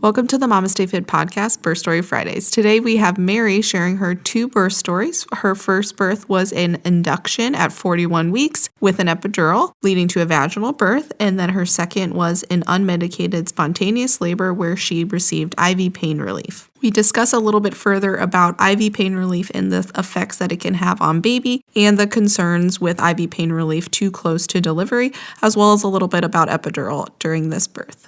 Welcome to the MamasteFit Podcast, Birth Story Fridays. Today we have Mary sharing her 2 birth stories. Her first birth was an induction at 41 weeks with an epidural, leading to a vaginal birth, and then her second was an unmedicated spontaneous labor where she received IV pain relief. We discuss a little bit further about IV pain relief and the effects that it can have on baby and the concerns with IV pain relief too close to delivery, as well as a little bit about epidural during this birth.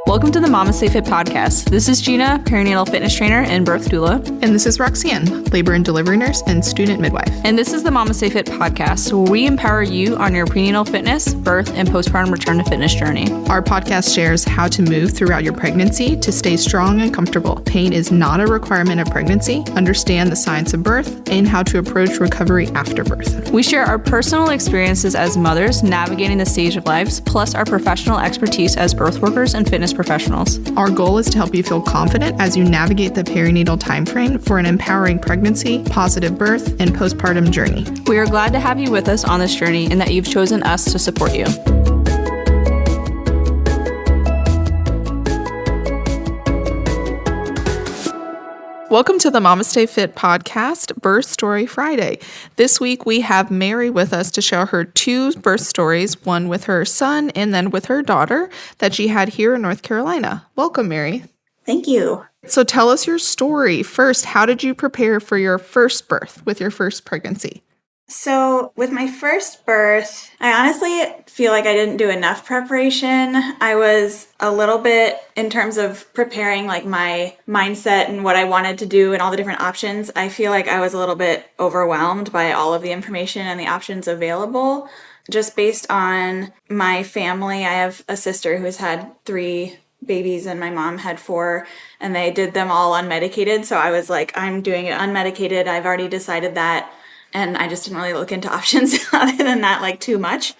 Welcome to the MamasteFit Podcast. This is Gina, perinatal fitness trainer and birth doula. And this is Roxanne, labor and delivery nurse and student midwife. And this is the MamasteFit Podcast, where we empower you on your prenatal fitness, birth, and postpartum return to fitness journey. Our podcast shares how to move throughout your pregnancy to stay strong and comfortable. Pain is not a requirement of pregnancy. Understand the science of birth and how to approach recovery after birth. We share our personal experiences as mothers navigating the stage of lives, plus our professional expertise as birth workers and fitness professionals. Our goal is to help you feel confident as you navigate the perinatal timeframe for an empowering pregnancy, positive birth, and postpartum journey. We are glad to have you with us on this journey and that you've chosen us to support you. Welcome to the MamasteFit Podcast, Birth Story Friday. This week we have Mary with us to share her 2 birth stories, one with her son and then with her daughter that she had here in North Carolina. Welcome, Mary. Thank you. So tell us your story. First, how did you prepare for your first birth with your first pregnancy? So with my first birth, I honestly feel like I didn't do enough preparation. I was a little bit, in terms of preparing like my mindset and what I wanted to do and all the different options, I feel like I was a little bit overwhelmed by all of the information and the options available. Just based on my family, I have a sister who's had 3 babies and my mom had 4, and they did them all unmedicated. So I was like, I'm doing it unmedicated. I've already decided that. And I just didn't really look into options other than that, like too much.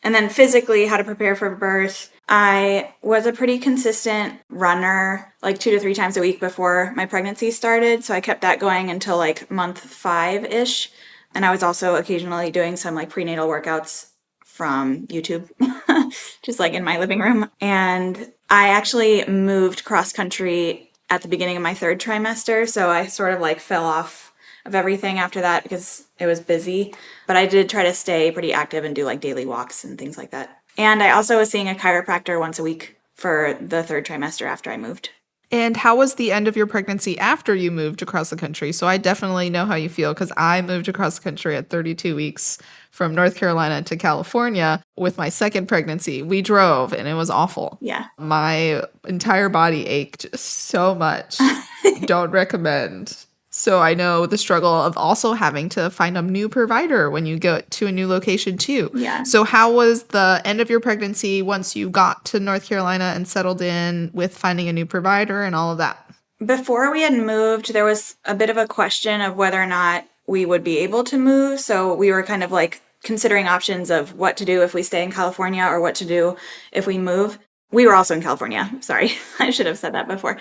And then physically, how to prepare for birth. I was a pretty consistent runner, like 2 to 3 times a week before my pregnancy started. So I kept that going until like month 5-ish. And I was also occasionally doing some like prenatal workouts from YouTube, just like in my living room. And I actually moved cross country at the beginning of my 3rd trimester. So I sort of like fell off of everything after that because it was busy. But I did try to stay pretty active and do like daily walks and things like that. And I also was seeing a chiropractor once a week for the 3rd trimester after I moved. And how was the end of your pregnancy after you moved across the country? So I definitely know how you feel because I moved across the country at 32 weeks from North Carolina to California with my second pregnancy. We drove and it was awful. Yeah. My entire body ached so much. Don't recommend. So I know the struggle of also having to find a new provider when you go to a new location too. Yeah. So how was the end of your pregnancy once you got to North Carolina and settled in with finding a new provider and all of that? Before we had moved, there was a bit of a question of whether or not we would be able to move. So we were kind of like considering options of what to do if we stay in California or what to do if we move. We were also in California. Sorry, I should have said that before.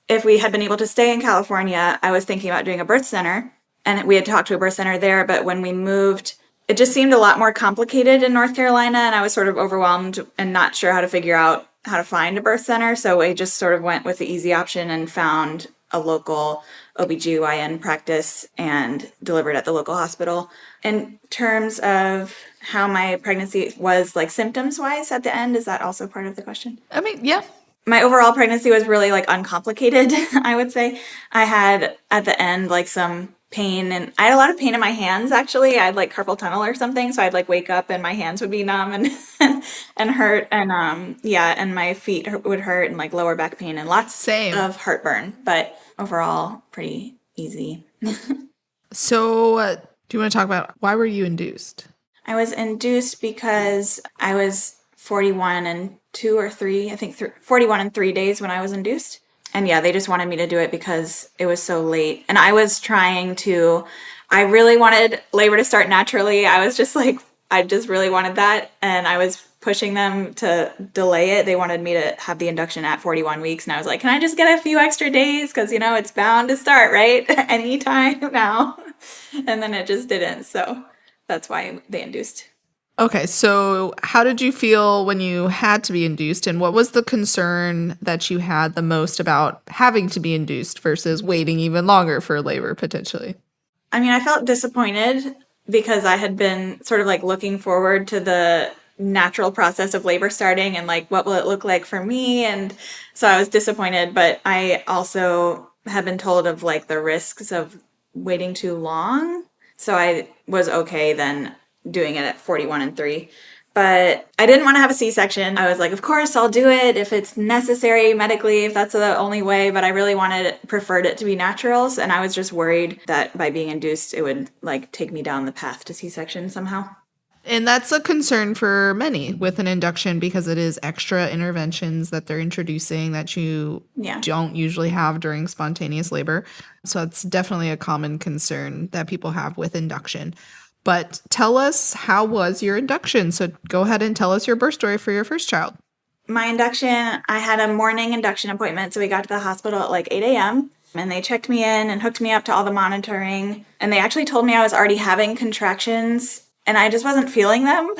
If we had been able to stay in California, I was thinking about doing a birth center, and we had talked to a birth center there, but when we moved, it just seemed a lot more complicated in North Carolina, and I was sort of overwhelmed and not sure how to figure out how to find a birth center, so I just sort of went with the easy option and found a local OBGYN practice and delivered at the local hospital. In terms of how my pregnancy was, like symptoms-wise at the end, is that also part of the question? I mean, yeah. My overall pregnancy was really like uncomplicated, I would say. I had at the end like some pain, and I had a lot of pain in my hands actually. I had like carpal tunnel or something, so I'd like wake up and my hands would be numb and hurt, and and my feet would hurt and like lower back pain and lots of heartburn, but overall pretty easy. So do you want to talk about why were you induced? I was induced because I was 41 and 41 and 3 days when I was induced. And yeah, they just wanted me to do it because it was so late. And I really wanted labor to start naturally. I was just like, I just really wanted that. And I was pushing them to delay it. They wanted me to have the induction at 41 weeks. And I was like, can I just get a few extra days? Because, it's bound to start, right? Anytime now. And then it just didn't. So that's why they induced. Okay, so how did you feel when you had to be induced, and what was the concern that you had the most about having to be induced versus waiting even longer for labor potentially? I mean, I felt disappointed because I had been sort of like looking forward to the natural process of labor starting and like what will it look like for me. And so I was disappointed, but I also had been told of like the risks of waiting too long. So I was okay then doing it at 41 and 3. But I didn't want to have a C-section. I was like, of course, I'll do it if it's necessary medically, if that's the only way. But I really preferred it to be naturals. And I was just worried that by being induced, it would like take me down the path to C-section somehow. And that's a concern for many with an induction because it is extra interventions that they're introducing that you don't usually have during spontaneous labor. So it's definitely a common concern that people have with induction. But tell us, how was your induction? So go ahead and tell us your birth story for your first child. My induction, I had a morning induction appointment. So we got to the hospital at like 8 a.m. and they checked me in and hooked me up to all the monitoring. And they actually told me I was already having contractions and I just wasn't feeling them,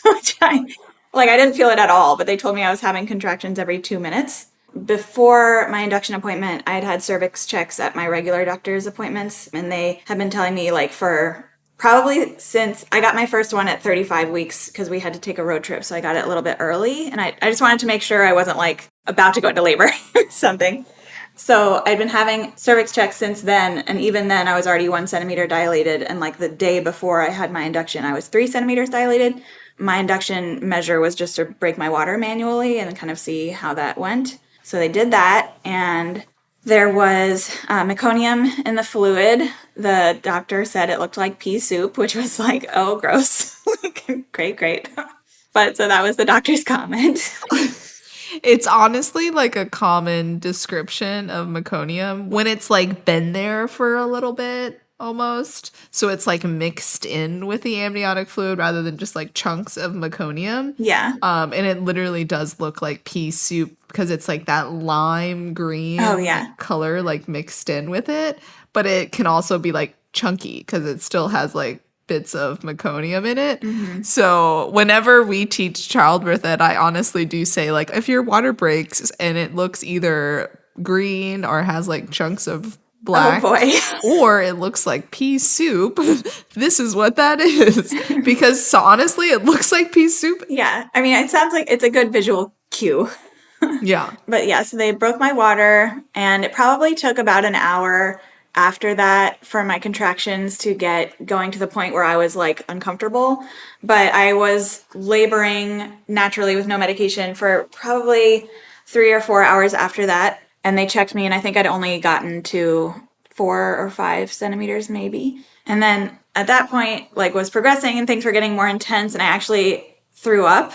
which I didn't feel it at all, but they told me I was having contractions every 2 minutes. Before my induction appointment, I had had cervix checks at my regular doctor's appointments, and they had been telling me like for probably since I got my first one at 35 weeks because we had to take a road trip, so I got it a little bit early, and I just wanted to make sure I wasn't like about to go into labor or something. So I'd been having cervix checks since then, and even then I was already 1 centimeter dilated, and like the day before I had my induction, I was 3 centimeters dilated. My induction measure was just to break my water manually and kind of see how that went. So they did that, and there was meconium in the fluid. The doctor said it looked like pea soup, which was like, oh, gross. Great. But so that was the doctor's comment. It's honestly like a common description of meconium when it's like been there for a little bit almost. So it's like mixed in with the amniotic fluid rather than just like chunks of meconium. Yeah. And it literally does look like pea soup because it's like that lime green color like mixed in with it. But it can also be like chunky because it still has like bits of meconium in it. Mm-hmm. So whenever we teach childbirth ed, I honestly do say like if your water breaks and it looks either green or has like chunks of black, or it looks like pea soup, this is what that is. Because so honestly, it looks like pea soup. Yeah. I mean, it sounds like it's a good visual cue. Yeah. But yeah, so they broke my water, and it probably took about an hour after that for my contractions to get going to the point where I was like uncomfortable. But I was laboring naturally with no medication for probably 3 or 4 hours after that. And they checked me, and I think I'd only gotten to 4 or 5 centimeters maybe. And then at that point, like was progressing and things were getting more intense, and I actually threw up.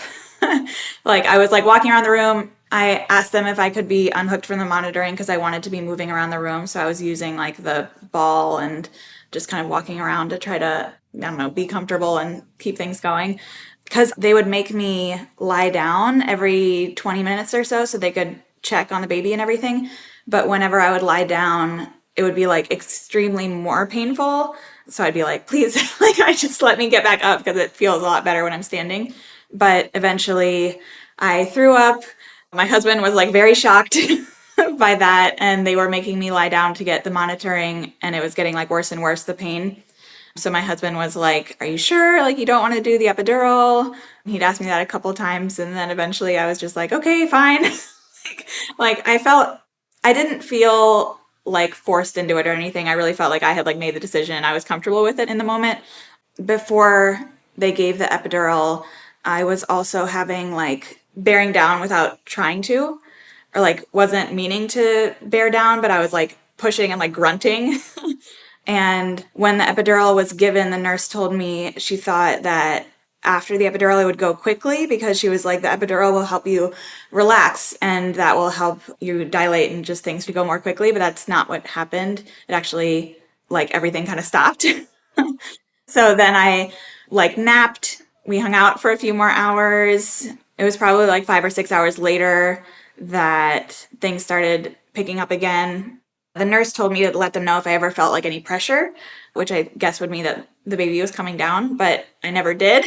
Like I was like walking around the room. I asked them if I could be unhooked from the monitoring because I wanted to be moving around the room. So I was using like the ball and just kind of walking around to try to, I don't know, be comfortable and keep things going. Because they would make me lie down every 20 minutes or so they could check on the baby and everything. But whenever I would lie down, it would be like extremely more painful. So I'd be like, please, like, just let me get back up because it feels a lot better when I'm standing. But eventually I threw up. My husband was like very shocked by that, and they were making me lie down to get the monitoring, and it was getting like worse and worse, the pain. So my husband was like, are you sure? Like, you don't want to do the epidural? He'd asked me that a couple times, and then eventually I was just like, okay, fine. like I didn't feel like forced into it or anything. I really felt like I had like made the decision. I was comfortable with it in the moment. Before they gave the epidural, I was also having like bearing down without trying to, or like wasn't meaning to bear down, but I was like pushing and like grunting. And when the epidural was given, the nurse told me she thought that after the epidural it would go quickly because she was like, the epidural will help you relax and that will help you dilate and just things to go more quickly. But that's not what happened. It actually, like, everything kind of stopped. So then I like napped. We hung out for a few more hours. It was probably like 5 or 6 hours later that things started picking up again. The nurse told me to let them know if I ever felt like any pressure, which I guess would mean that the baby was coming down, but I never did.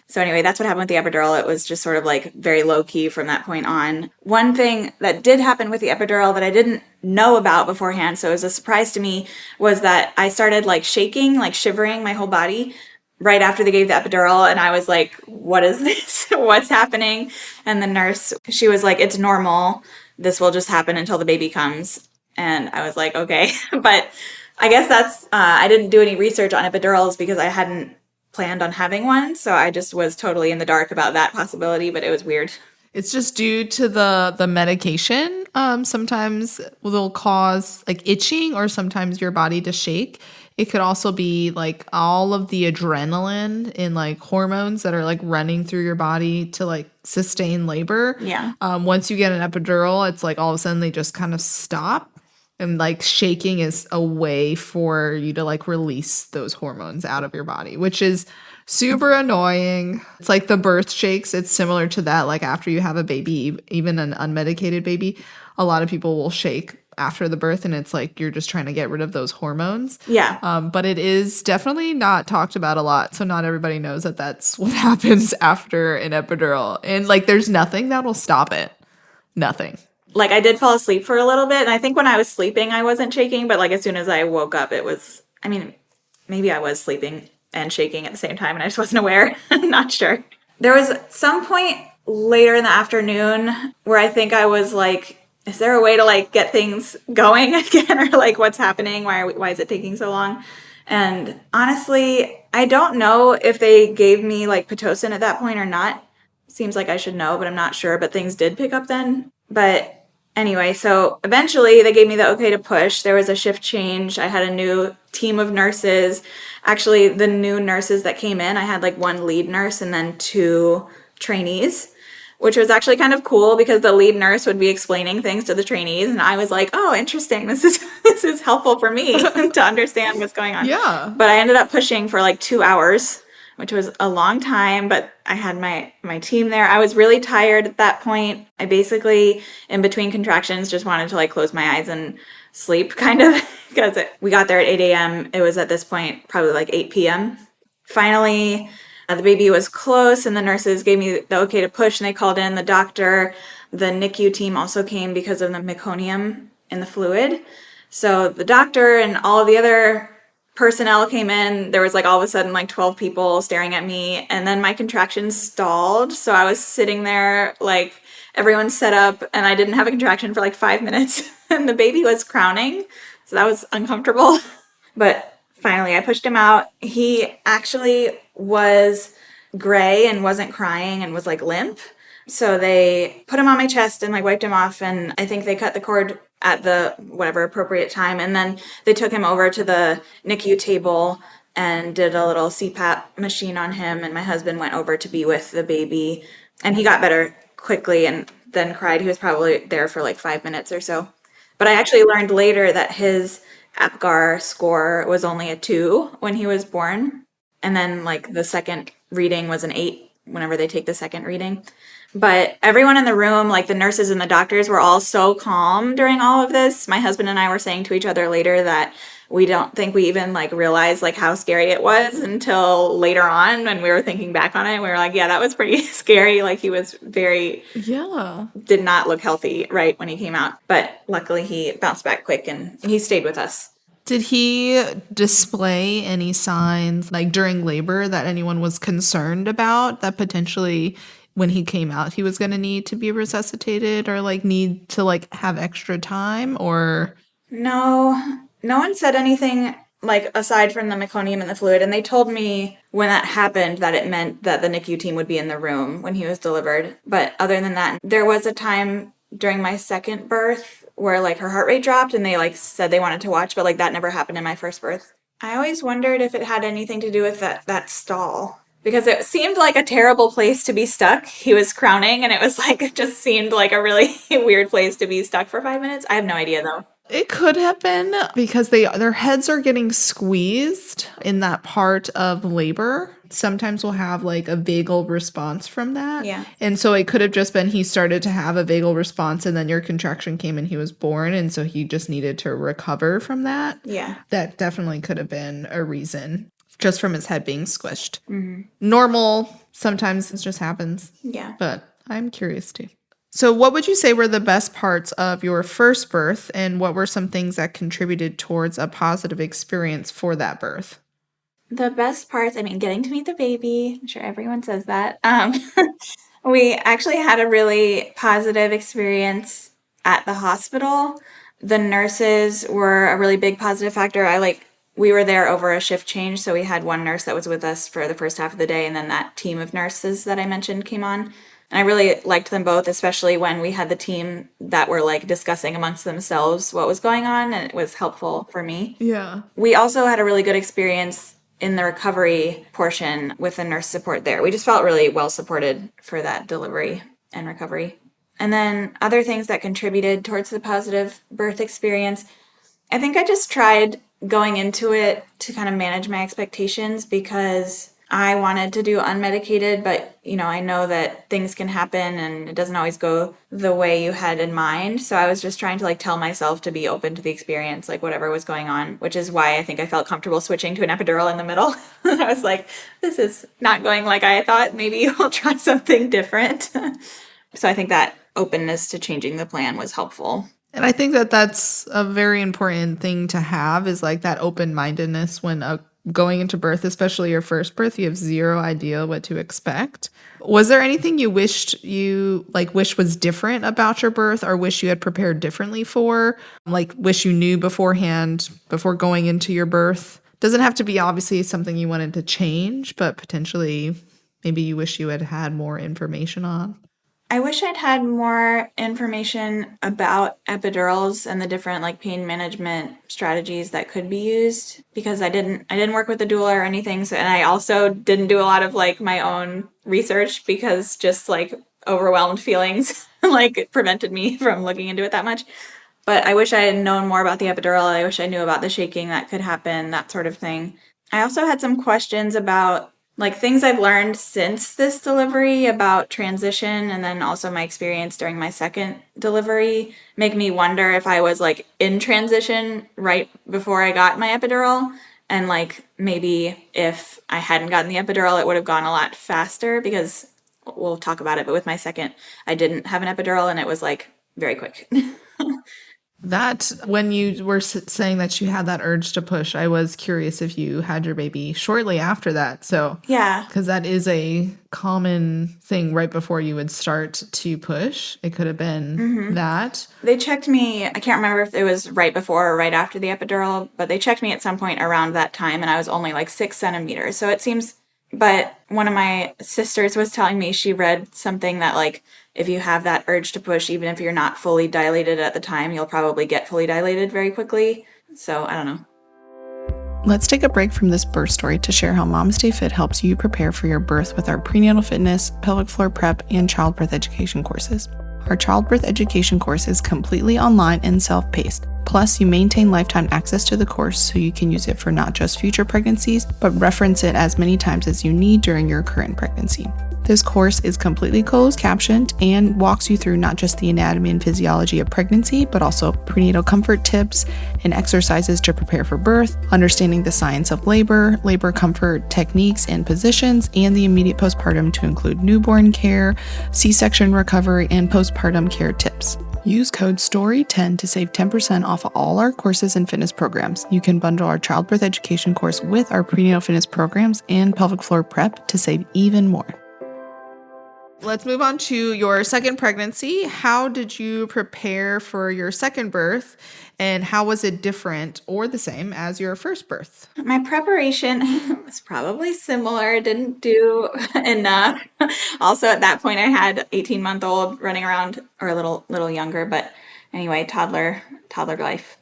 So anyway, that's what happened with the epidural. It was just sort of like very low key from that point on. One thing that did happen with the epidural that I didn't know about beforehand, so it was a surprise to me, was that I started like shaking, like shivering my whole body right after they gave the epidural. And I was like, what is this? What's happening? And the nurse, she was like, it's normal. This will just happen until the baby comes. And I was like, okay. But I guess that's, I didn't do any research on epidurals because I hadn't planned on having one. So I just was totally in the dark about that possibility, but it was weird. It's just due to the medication. Sometimes they'll cause like itching or sometimes your body to shake. It could also be like all of the adrenaline and like hormones that are like running through your body to like sustain labor. Yeah. Once you get an epidural, it's like all of a sudden they just kind of stop. And like shaking is a way for you to like release those hormones out of your body, which is super annoying. It's like the birth shakes. It's similar to that. Like after you have a baby, even an unmedicated baby, a lot of people will shake after the birth and it's like you're just trying to get rid of those hormones. Yeah. But it is definitely not talked about a lot. So not everybody knows that that's what happens after an epidural. And like there's nothing that will stop it. Nothing. Like I did fall asleep for a little bit. And I think when I was sleeping, I wasn't shaking. But like as soon as I woke up, it was, I mean, maybe I was sleeping and shaking at the same time and I just wasn't aware. Not sure. There was some point later in the afternoon where I think I was like, is there a way to like get things going again? Or like what's happening? Why is it taking so long? And honestly, I don't know if they gave me like Pitocin at that point or not. Seems like I should know, but I'm not sure. But things did pick up then. But anyway, so eventually they gave me the okay to push. There was a shift change. I had a new team of nurses. Actually, the new nurses that came in, I had like one lead nurse and then 2 trainees, which was actually kind of cool because the lead nurse would be explaining things to the trainees. And I was like, oh, interesting. This is helpful for me to understand what's going on. Yeah. But I ended up pushing for like 2 hours, which was a long time, but I had my team there. I was really tired at that point. I basically, in between contractions, just wanted to like close my eyes and sleep kind of because we got there at 8 a.m. It was at this point probably like 8 p.m. Finally, the baby was close and the nurses gave me the okay to push and they called in the doctor. The NICU team also came because of the meconium in the fluid. So the doctor and all of the other personnel came in. There was like all of a sudden like 12 people staring at me and then my contractions stalled. So I was sitting there like everyone's set up and I didn't have a contraction for like 5 minutes and the baby was crowning. So that was uncomfortable. But finally I pushed him out. He actually was gray and wasn't crying and was like limp. So they put him on my chest and like wiped him off and I think they cut the cord at the whatever appropriate time. And then they took him over to the NICU table and did a little CPAP machine on him. And my husband went over to be with the baby and he got better quickly and then cried. He was probably there for like 5 minutes or so. But I actually learned later that his APGAR score was only a 2 when he was born. And then like the second reading was an 8 whenever they take the second reading. But everyone in the room, like the nurses and the doctors, were all so calm during all of this. My husband and I were saying to each other later that we don't think we even like realized like how scary it was until later on when we were thinking back on it. We were like, yeah, that was pretty scary. Like he was did not look healthy right when he came out. But luckily he bounced back quick and he stayed with us. Did he display any signs like during labor that anyone was concerned about that potentially when he came out he was going to need to be resuscitated or like need to like have extra time or? No one said anything like aside from the meconium and the fluid. And they told me when that happened that it meant that the NICU team would be in the room when he was delivered. But other than that, there was a time during my second birth where like her heart rate dropped and they like said they wanted to watch, but like that never happened in my first birth. I always wondered if it had anything to do with that stall because it seemed like a terrible place to be stuck. He was crowning and it was like, it just seemed like a really weird place to be stuck for 5 minutes. I have no idea though. It could have been because their heads are getting squeezed in that part of labor. Sometimes we'll have like a vagal response from that. Yeah. And so it could have just been he started to have a vagal response and then your contraction came and he was born. And so he just needed to recover from that. Yeah. That definitely could have been a reason. just from his head being squished. Normal, sometimes it just happens. Yeah. But I'm curious too. So what would you say were the best parts of your first birth, and what were some things that contributed towards a positive experience for that birth? The best parts, getting to meet the baby. I'm sure everyone says that. We actually had a really positive experience at the hospital. The nurses were a really big positive factor. We were there over a shift change, so we had one nurse that was with us for the first half of the day, and then that team of nurses that I mentioned came on. And I really liked them both, especially when we had the team that were discussing amongst themselves what was going on, and it was helpful for me. Yeah. We also had a really good experience in the recovery portion with the nurse support there. We just felt really well supported for that delivery and recovery. And then other things that contributed towards the positive birth experience, I think I just tried going into it to kind of manage my expectations, because I wanted to do unmedicated, but I know that things can happen and it doesn't always go the way you had in mind. So I was just trying to tell myself to be open to the experience, whatever was going on, which is why I think I felt comfortable switching to an epidural in the middle. I was like, this is not going like I thought. Maybe I'll try something different. So I think that openness to changing the plan was helpful. And I think that that's a very important thing to have, is that open-mindedness when going into birth, especially your first birth. You have zero idea what to expect. Was there anything you wish was different about your birth, or wish you had prepared differently for? Wish you knew beforehand before going into your birth? Doesn't have to be obviously something you wanted to change, but potentially maybe you wish you had had more information on. I wish I'd had more information about epidurals and the different pain management strategies that could be used, because I didn't work with a doula or anything. So, and I also didn't do a lot of my own research, because just overwhelmed feelings prevented me from looking into it that much. But I wish I had known more about the epidural. I wish I knew about the shaking that could happen, that sort of thing. I also had some questions about things I've learned since this delivery about transition, and then also my experience during my second delivery make me wonder if I was in transition right before I got my epidural, and maybe if I hadn't gotten the epidural, it would have gone a lot faster, because we'll talk about it. But with my second, I didn't have an epidural, and it was very quick. That, when you were saying that you had that urge to push, I was curious if you had your baby shortly after that. So, yeah, because that is a common thing right before you would start to push. It could have been that. They checked me, I can't remember if it was right before or right after the epidural, but they checked me at some point around that time, and I was only 6 centimeters. So it seems, but one of my sisters was telling me she read something that if you have that urge to push, even if you're not fully dilated at the time, you'll probably get fully dilated very quickly. So I don't know. Let's take a break from this birth story to share how MamasteFit helps you prepare for your birth with our prenatal fitness, pelvic floor prep, and childbirth education courses. Our childbirth education course is completely online and self-paced. Plus, you maintain lifetime access to the course, so you can use it for not just future pregnancies, but reference it as many times as you need during your current pregnancy. This course is completely closed captioned and walks you through not just the anatomy and physiology of pregnancy, but also prenatal comfort tips and exercises to prepare for birth, understanding the science of labor, labor comfort techniques and positions, and the immediate postpartum to include newborn care, C-section recovery, and postpartum care tips. Use code STORY10 to save 10% off of all our courses and fitness programs. You can bundle our childbirth education course with our prenatal fitness programs and pelvic floor prep to save even more. Let's move on to your second pregnancy. How did you prepare for your second birth, and how was it different or the same as your first birth? My preparation was probably similar. Didn't do enough. Also, at that point, I had 18-month-old running around, or a little younger, but anyway, toddler life.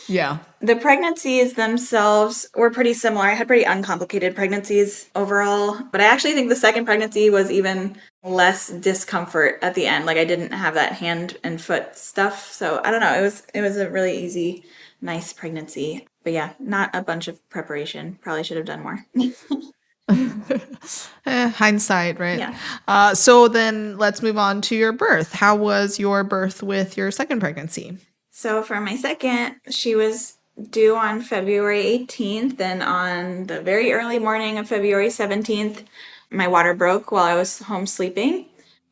Yeah. The pregnancies themselves were pretty similar. I had pretty uncomplicated pregnancies overall, but I actually think the second pregnancy was even less discomfort at the end. I didn't have that hand and foot stuff. So I don't know. It was a really easy, nice pregnancy. But yeah, not a bunch of preparation. Probably should have done more. Hindsight, right? Yeah. So then let's move on to your birth. How was your birth with your second pregnancy? So for my second, she was due on February 18th, and on the very early morning of February 17th, my water broke while I was home sleeping.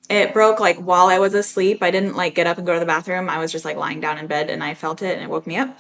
It broke like while I was asleep. I didn't like get up and go to the bathroom. I was just like lying down in bed and I felt it and it woke me up.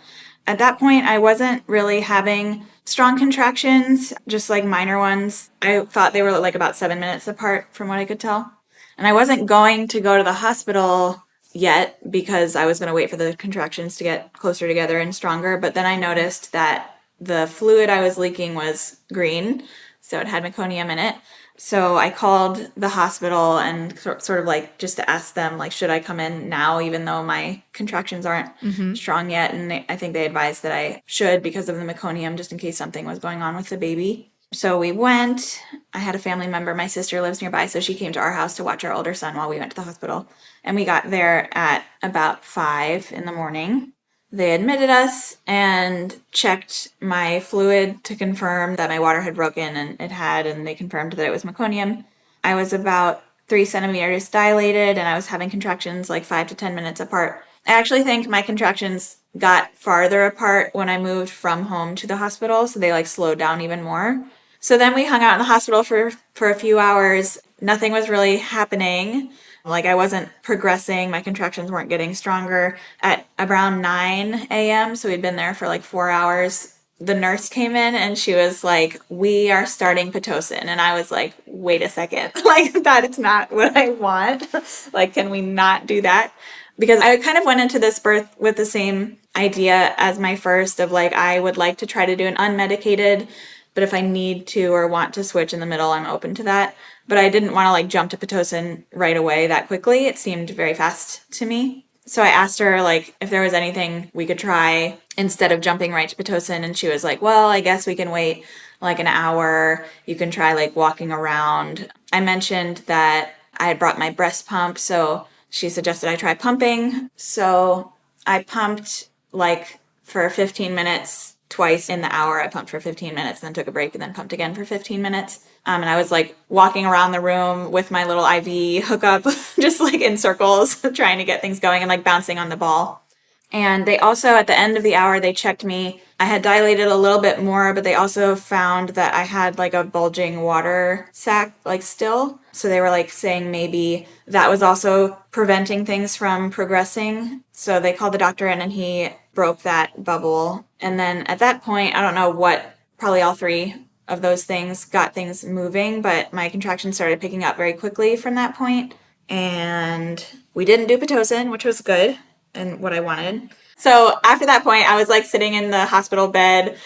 At that point, I wasn't really having strong contractions, just like minor ones. I thought they were like about 7 minutes apart from what I could tell. And I wasn't going to go to the hospital yet because I was going to wait for the contractions to get closer together and stronger. But then I noticed that the fluid I was leaking was green, so it had meconium in it. So I called the hospital and sort of like just to ask them, like, should I come in now, even though my contractions aren't strong yet? And I think they advised that I should because of the meconium, just in case something was going on with the baby. So we went. I had a family member. My sister lives nearby, so she came to our house to watch our older son while we went to the hospital. And we got there at about 5 in the morning. They admitted us and checked my fluid to confirm that my water had broken, and it had, and they confirmed that it was meconium. I was about 3 centimeters dilated, and I was having contractions like 5 to 10 minutes apart. I actually think my contractions got farther apart when I moved from home to the hospital, so they like slowed down even more. So then we hung out in the hospital for a few hours. Nothing was really happening. Like I wasn't progressing. My contractions weren't getting stronger. At around 9 a.m., so we'd been there for like 4 hours, the nurse came in and she was like, we are starting Pitocin. And I was like, wait a second. Like, that is not what I want. Like, can we not do that? Because I kind of went into this birth with the same idea as my first of like, I would like to try to do an unmedicated, but if I need to or want to switch in the middle, I'm open to that. But I didn't want to like jump to Pitocin right away that quickly. It seemed very fast to me. So I asked her like if there was anything we could try instead of jumping right to Pitocin. And she was like, well, I guess we can wait like an hour. You can try like walking around. I mentioned that I had brought my breast pump. So she suggested I try pumping. So I pumped like for 15 minutes. Twice in the hour. I pumped for 15 minutes, then took a break, and then pumped again for 15 minutes. And I was like walking around the room with my little IV hookup, just like in circles, trying to get things going and like bouncing on the ball. And they also, at the end of the hour, they checked me. I had dilated a little bit more, but they also found that I had like a bulging water sac, like still. So they were like saying maybe that was also preventing things from progressing. So they called the doctor in and he broke that bubble. And then at that point, I don't know what, probably all 3 of those things got things moving, but my contractions started picking up very quickly from that point. And we didn't do Pitocin, which was good and what I wanted. So after that point, I was like sitting in the hospital bed.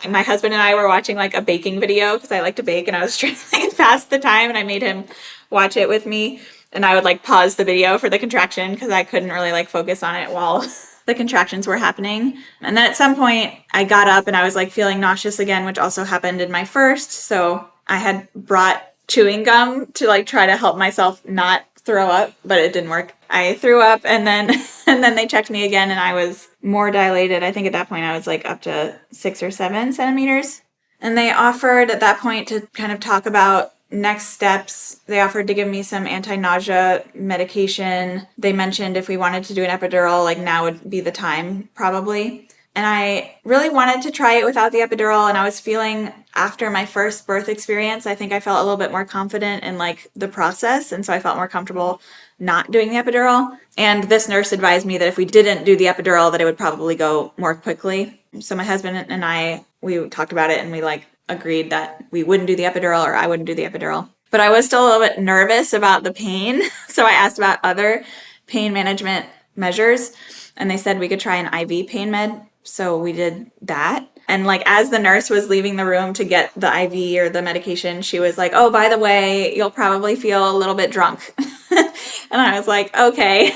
My husband and I were watching like a baking video because I like to bake, and I was trying to pass the time, and I made him watch it with me. And I would like pause the video for the contraction because I couldn't really like focus on it while the contractions were happening. And then at some point I got up and I was like feeling nauseous again, which also happened in my first. So I had brought chewing gum to like try to help myself not throw up, but it didn't work. I threw up and then they checked me again and I was more dilated. I think at that point I was like up to 6 or 7 centimeters. And they offered at that point to kind of talk about next steps. They offered to give me some anti-nausea medication. They mentioned if we wanted to do an epidural, like now would be the time probably. And I really wanted to try it without the epidural. And I was feeling after my first birth experience, I think I felt a little bit more confident in like the process. And so I felt more comfortable not doing the epidural. And this nurse advised me that if we didn't do the epidural, that it would probably go more quickly. So my husband and I, we talked about it and we like agreed that we wouldn't do the epidural, or I wouldn't do the epidural. But I was still a little bit nervous about the pain. So I asked about other pain management measures and they said we could try an IV pain med. So we did that. And like as the nurse was leaving the room to get the IV or the medication, she was like, oh, by the way, you'll probably feel a little bit drunk. And I was like, okay.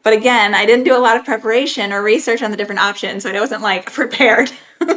But again, I didn't do a lot of preparation or research on the different options, so I wasn't like prepared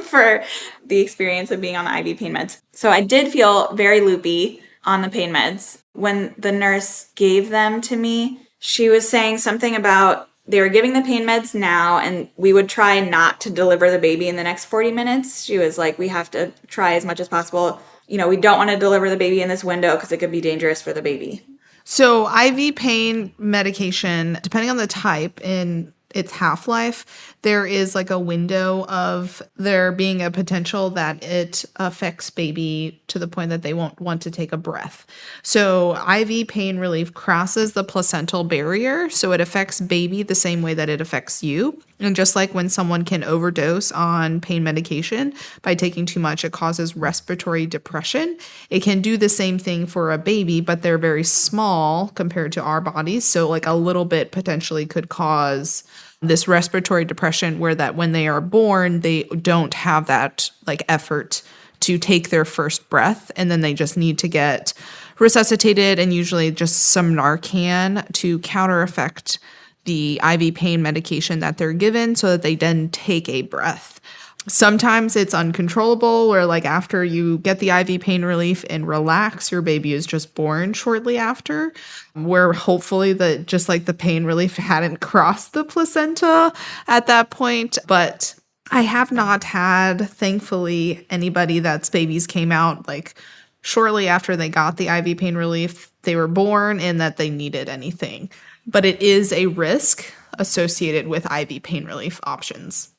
for the experience of being on the IV pain meds. So I did feel very loopy on the pain meds. When the nurse gave them to me, she was saying something about they were giving the pain meds now and we would try not to deliver the baby in the next 40 minutes. She was like, we have to try as much as possible. You know, we don't want to deliver the baby in this window because it could be dangerous for the baby. So IV pain medication, depending on the type, in its half-life, there is like a window of there being a potential that it affects baby to the point that they won't want to take a breath. So IV pain relief crosses the placental barrier, so it affects baby the same way that it affects you. And just like when someone can overdose on pain medication by taking too much, it causes respiratory depression. It can do the same thing for a baby, but they're very small compared to our bodies. So like a little bit potentially could cause this respiratory depression where that when they are born, they don't have that like effort to take their first breath. And then they just need to get resuscitated and usually just some Narcan to counter effect the IV pain medication that they're given so that they then take a breath. Sometimes it's uncontrollable where like after you get the IV pain relief and relax, your baby is just born shortly after, where hopefully just like the pain relief hadn't crossed the placenta at that point. But I have not had, thankfully, anybody that's babies came out like shortly after they got the IV pain relief, they were born and that they needed anything. But it is a risk associated with IV pain relief options.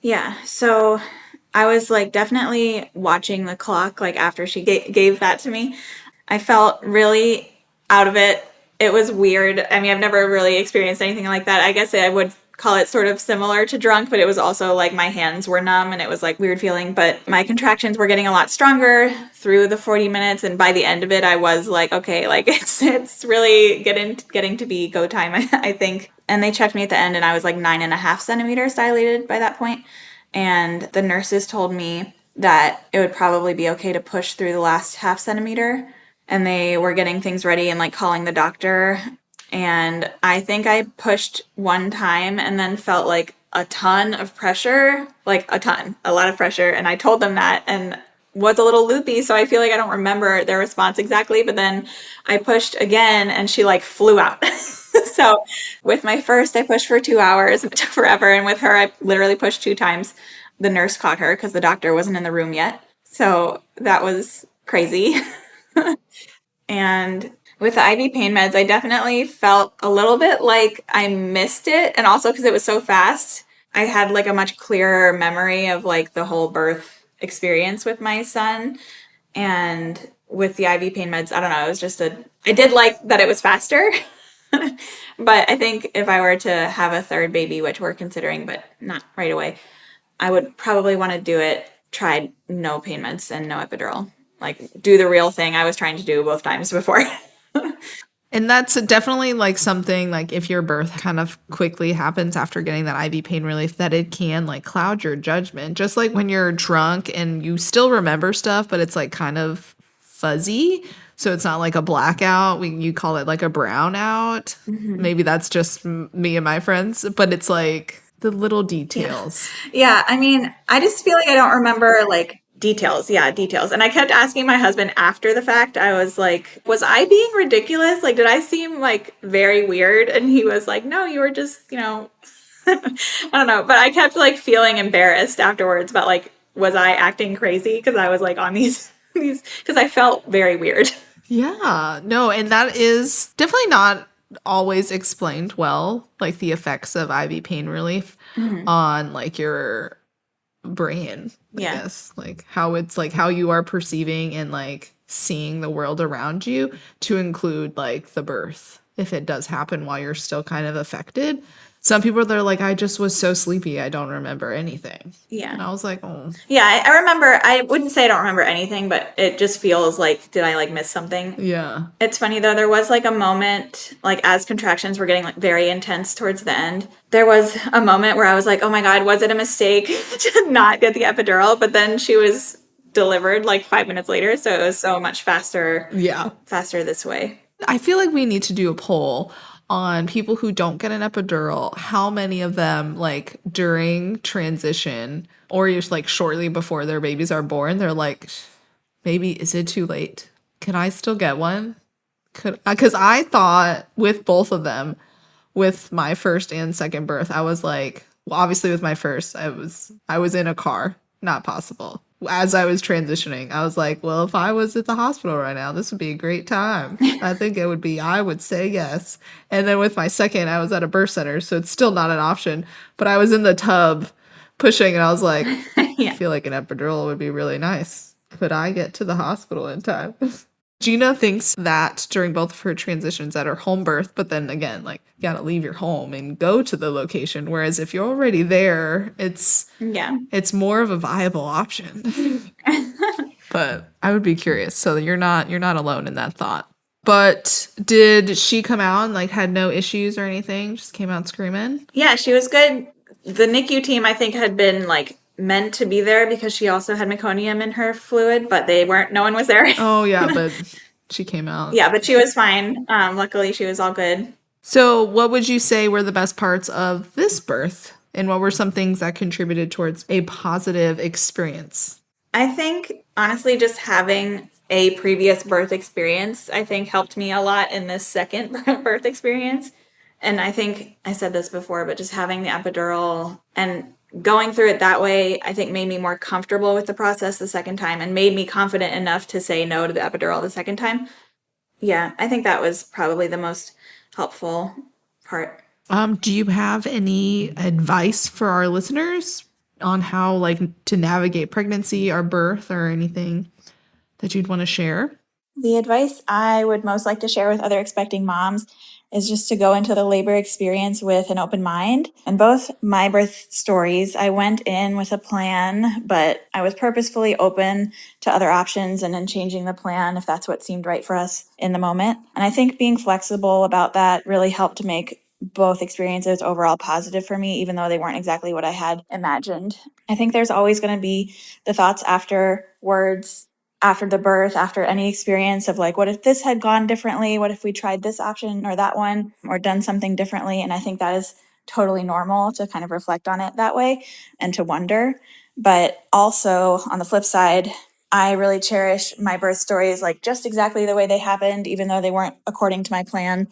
Yeah, so I was like definitely watching the clock like after she gave that to me. I felt really out of it. It was weird. I mean, I've never really experienced anything like that. I guess I would call it sort of similar to drunk, but it was also like my hands were numb and it was like weird feeling. But my contractions were getting a lot stronger through the 40 minutes. And by the end of it, I was like, okay, like it's really getting to be go time, I think. And they checked me at the end and I was like 9.5 centimeters dilated by that point. And the nurses told me that it would probably be okay to push through the last half centimeter. And they were getting things ready and like calling the doctor. And I think I pushed one time and then felt like a ton of pressure, like a lot of pressure. And I told them that and was a little loopy. So I feel like I don't remember their response exactly. But then I pushed again and she like flew out. So with my first, I pushed for 2 hours. It took forever. And with her, I literally pushed 2 times. The nurse caught her because the doctor wasn't in the room yet. So that was crazy. And with the IV pain meds, I definitely felt a little bit like I missed it. And also because it was so fast, I had like a much clearer memory of like the whole birth experience with my son. And with the IV pain meds, I don't know, it was just I did like that it was faster. But I think if I were to have a third baby, which we're considering, but not right away, I would probably want to do it, try no pain meds and no epidural. Like do the real thing I was trying to do both times before. And that's definitely like something like if your birth kind of quickly happens after getting that IV pain relief, that it can like cloud your judgment. Just like when you're drunk and you still remember stuff, but it's like kind of fuzzy. So it's not like a blackout. You call it like a brownout. Mm-hmm. Maybe that's just me and my friends, but it's like the little details. Yeah. I mean, I just feel like I don't remember like details. Yeah, details. And I kept asking my husband after the fact. I was like, was I being ridiculous? Like, did I seem like very weird? And he was like, no, you were just, I don't know. But I kept like feeling embarrassed afterwards about like, was I acting crazy? Because I was like on these because I felt very weird. Yeah, no, and that is definitely not always explained well, like the effects of IV pain relief on like your brain, I guess, like how it's like how you are perceiving and like seeing the world around you, to include like the birth if it does happen while you're still kind of affected. Some people, they're like, I just was so sleepy, I don't remember anything. Yeah. And I was like, oh. Yeah, I remember, I wouldn't say I don't remember anything, but it just feels like, did I like miss something? Yeah. It's funny though, there was like a moment, like as contractions were getting like very intense towards the end, there was a moment where I was like, oh my God, was it a mistake to not get the epidural? But then she was delivered like 5 minutes later. So it was so much faster. Yeah. Faster this way. I feel like we need to do a poll on people who don't get an epidural, how many of them, like, during transition or just, like, shortly before their babies are born, they're like, maybe, is it too late? Can I still get one? Because I thought with both of them, with my first and second birth, I was like, well, obviously with my first, I was in a car, not possible. as I was transitioning. I was like, well, if I was at the hospital right now, this would be a great time. I think I would say yes. And then with my second, I was at a birth center, so it's still not an option. But I was in the tub pushing, and I was like, Yeah. I feel like an epidural would be really nice. Could I get to the hospital in time? Gina thinks that during both of her transitions at her home birth, but then again, like, you gotta leave your home and go to the location. Whereas if you're already there, it's more of a viable option. But I would be curious. So you're not alone in that thought. But did she come out and like had no issues or anything? Just came out screaming? Yeah, she was good. The NICU team, I think, had been like meant to be there because she also had meconium in her fluid, but no one was there. Oh yeah, but she came out. Yeah, but she was fine. Luckily she was all good. So what would you say were the best parts of this birth? And what were some things that contributed towards a positive experience? I think, honestly, just having a previous birth experience, I think, helped me a lot in this second birth experience. And I think I said this before, but just having the epidural and going through it that way, I think made me more comfortable with the process the second time and made me confident enough to say no to the epidural the second time. Yeah, I think that was probably the most helpful part. Do you have any advice for our listeners on how like to navigate pregnancy or birth or anything that you'd want to share? The advice I would most like to share with other expecting moms is just to go into the labor experience with an open mind. And both my birth stories, I went in with a plan, but I was purposefully open to other options and then changing the plan if that's what seemed right for us in the moment. And I think being flexible about that really helped to make both experiences overall positive for me, even though they weren't exactly what I had imagined. I think there's always going to be the thoughts afterwards, after the birth, after any experience of like, what if this had gone differently? What if we tried this option or that one or done something differently? And I think that is totally normal to kind of reflect on it that way and to wonder. But also on the flip side, I really cherish my birth stories like just exactly the way they happened, even though they weren't according to my plan,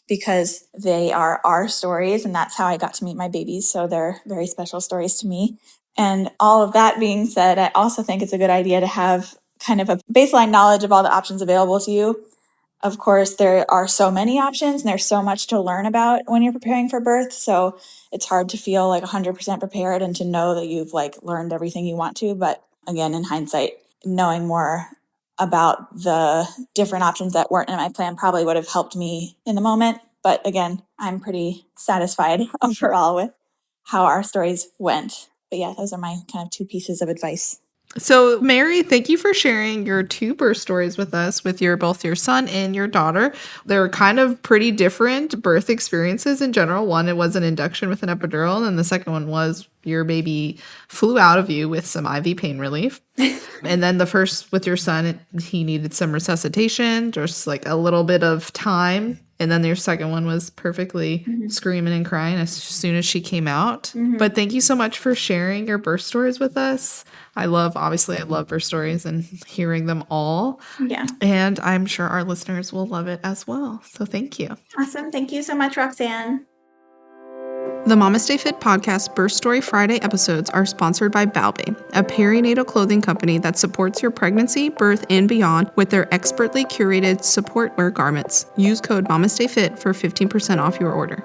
because they are our stories and that's how I got to meet my babies. So they're very special stories to me. And all of that being said, I also think it's a good idea to have kind of a baseline knowledge of all the options available to you. Of course, there are so many options and there's so much to learn about when you're preparing for birth. So it's hard to feel like 100% prepared and to know that you've like learned everything you want to. But again, in hindsight, knowing more about the different options that weren't in my plan probably would have helped me in the moment. But again, I'm pretty satisfied overall with how our stories went. But yeah, those are my kind of two pieces of advice. So, Mary, thank you for sharing your two birth stories with us, with both your son and your daughter. They're kind of pretty different birth experiences in general. One, it was an induction with an epidural, and the second one was your baby flew out of you with some IV pain relief. And then the first with your son, he needed some resuscitation, just like a little bit of time. And then your second one was perfectly screaming and crying as soon as she came out. But thank you so much for sharing your birth stories with us. I love birth stories and hearing them all. Yeah. And I'm sure our listeners will love it as well. So thank you. Awesome. Thank you so much, Roxanne. The MamasteFit Podcast Birth Story Friday episodes are sponsored by Balbe, a perinatal clothing company that supports your pregnancy, birth, and beyond with their expertly curated support wear garments. Use code MamasteFit for 15% off your order.